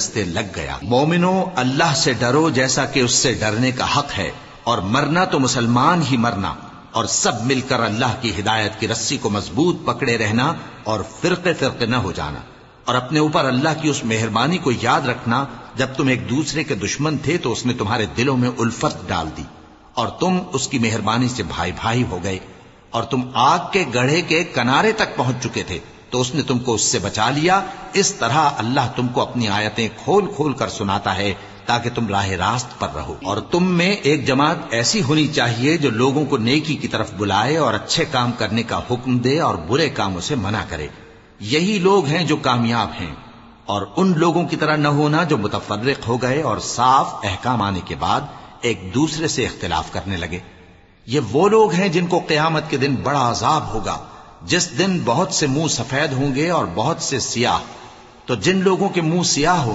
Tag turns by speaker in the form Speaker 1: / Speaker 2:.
Speaker 1: रास्ते लग गया। मोमिनो, अल्लाह से डरो जैसा कि उससे डरने का हक है, और मरना तो मुसलमान ही मरना, और सब मिलकर अल्लाह की हिदायत की रस्सी को मजबूत पकड़े रहना और फिरके फिरके न हो जाना। और अपने ऊपर अल्लाह की उस मेहरबानी को याद रखना, जब तुम एक दूसरे के दुश्मन थे तो उसने तुम्हारे दिलों में उल्फत डाल दी और तुम उसकी मेहरबानी से भाई भाई हो गए। और तुम आग के गढ़े के किनारे तक पहुंच चुके थे तो उसने तुमको उससे बचा लिया। इस तरह अल्लाह तुमको अपनी आयतें खोल खोल कर सुनाता है ताकि तुम राह रास्त पर रहो। और तुम में एक जमात ऐसी होनी चाहिए जो लोगों को नेकी की तरफ बुलाए और अच्छे काम करने का हुक्म दे और बुरे कामों से मना करे। यही लोग हैं जो कामयाब हैं। और उन लोगों की तरह न होना जो मुतफर्रिक हो गए और साफ अहकाम आने के बाद एक दूसरे से इख्तिलाफ करने लगे। ये वो लोग हैं जिनको क़यामत के दिन बड़ा अजाब होगा, जिस दिन बहुत से मुंह सफेद होंगे और बहुत से सियाह। तो जिन लोगों के मुंह सियाह